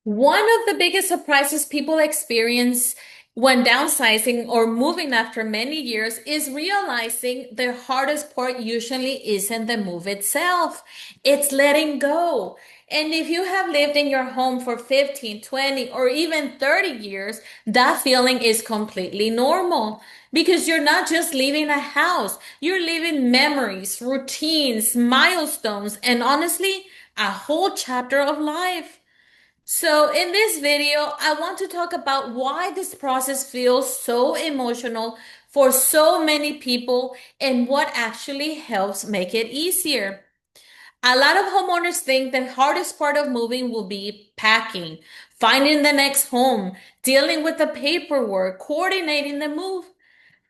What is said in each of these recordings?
One of the biggest surprises people experience when downsizing or moving after many years is realizing the hardest part usually isn't the move itself. It's letting go. And if you have lived in your home for 15, 20, or even 30 years, that feeling is completely normal because you're not just leaving a house, you're leaving memories, routines, milestones, and honestly, a whole chapter of life. So, in this video, I want to talk about why this process feels so emotional for so many people and what actually helps make it easier. A lot of homeowners think the hardest part of moving will be packing, finding the next home, dealing with the paperwork, coordinating the move.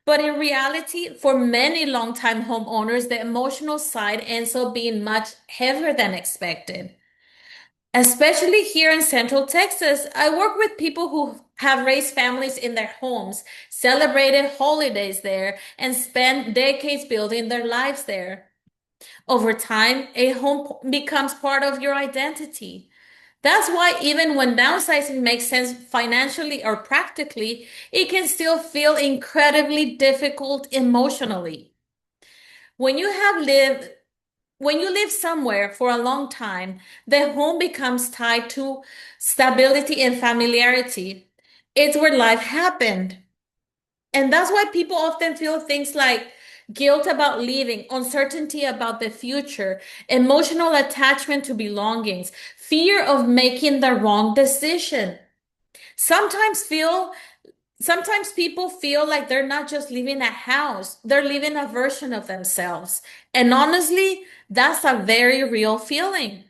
But in reality, for many longtime homeowners, the emotional side ends up being much heavier than expected. Especially here in Central Texas, I work with people who have raised families in their homes, celebrated holidays there, and spent decades building their lives there. Over time, a home becomes part of your identity. That's why even when downsizing makes sense financially or practically, it can still feel incredibly difficult emotionally. When you have lived when you live somewhere for a long time, the home becomes tied to stability and familiarity. It's where life happened. And that's why people often feel things like guilt about leaving, uncertainty about the future, emotional attachment to belongings, fear of making the wrong decision. Sometimes feel Sometimes people feel like they're not just leaving a house, they're leaving a version of themselves. And honestly, that's a very real feeling.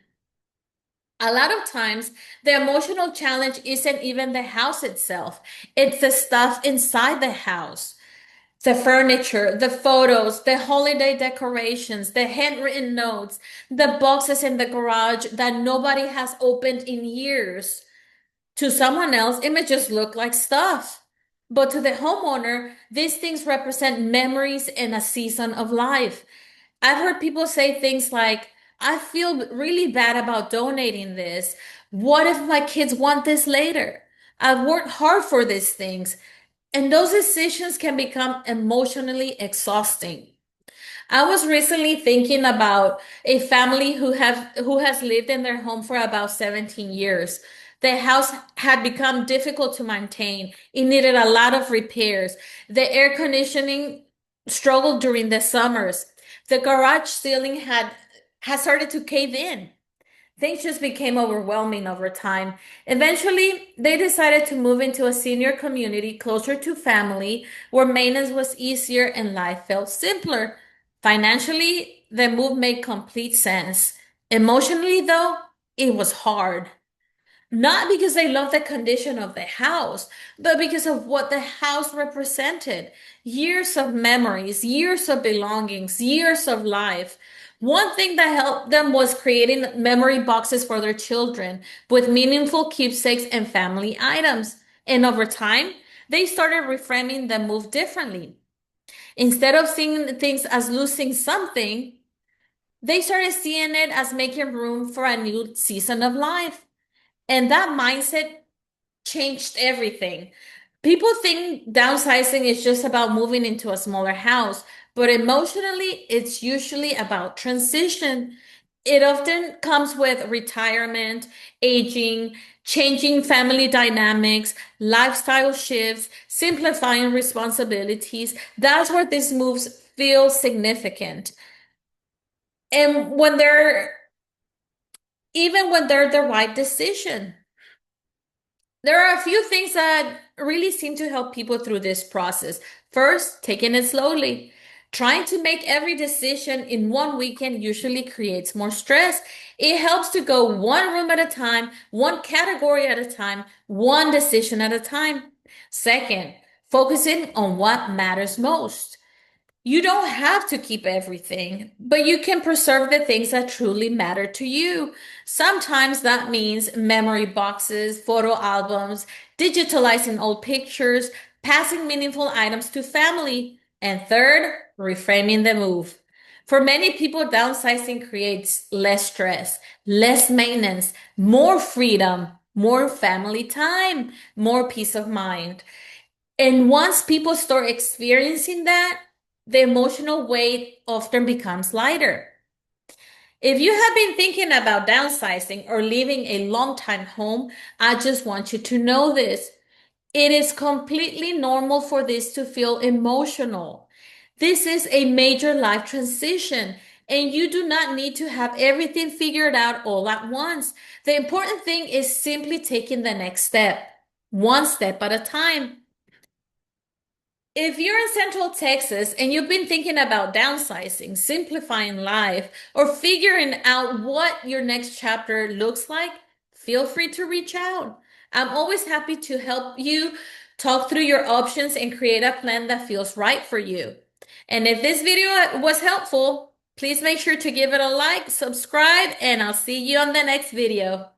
A lot of times, the emotional challenge isn't even the house itself, it's the stuff inside the house. The furniture, the photos, the holiday decorations, the handwritten notes, the boxes in the garage that nobody has opened in years. To someone else, it may just look like stuff. But to the homeowner, these things represent memories and a season of life. I've heard people say things like, I feel really bad about donating this. What if my kids want this later? I've worked hard for these things. And those decisions can become emotionally exhausting. I was recently thinking about a family who has lived in their home for about 17 years. The house had become difficult to maintain. It needed a lot of repairs. The air conditioning struggled during the summers. The garage ceiling had started to cave in. Things just became overwhelming over time. Eventually, they decided to move into a senior community closer to family where maintenance was easier and life felt simpler. Financially, the move made complete sense. Emotionally, though, it was hard. Not because they loved the condition of the house, but because of what the house represented. Years of memories, years of belongings, years of life. One thing that helped them was creating memory boxes for their children with meaningful keepsakes and family items. And over time, they started reframing the move differently. Instead of seeing things as losing something, they started seeing it as making room for a new season of life. And that mindset changed everything. People think downsizing is just about moving into a smaller house, but emotionally, it's usually about transition. It often comes with retirement, aging, changing family dynamics, lifestyle shifts, simplifying responsibilities. That's where these moves feel significant. And even when they're the right decision. There are a few things that really seem to help people through this process. First, taking it slowly. Trying to make every decision in one weekend usually creates more stress. It helps to go one room at a time, one category at a time, one decision at a time. Second, focusing on what matters most. You don't have to keep everything, but you can preserve the things that truly matter to you. Sometimes that means memory boxes, photo albums, digitalizing old pictures, passing meaningful items to family. And third, reframing the move. For many people, downsizing creates less stress, less maintenance, more freedom. more family time, more peace of mind. And once people start experiencing that, the emotional weight often becomes lighter. If you have been thinking about downsizing or leaving a long-time home, I just want you to know this. It is completely normal for this to feel emotional. This is a major life transition, and you do not need to have everything figured out all at once. The important thing is simply taking the next step, one step at a time. If you're in Central Texas and you've been thinking about downsizing, simplifying life, or figuring out what your next chapter looks like, feel free to reach out. I'm always happy to help you talk through your options and create a plan that feels right for you. And if this video was helpful, please make sure to give it a like, subscribe, and I'll see you on the next video.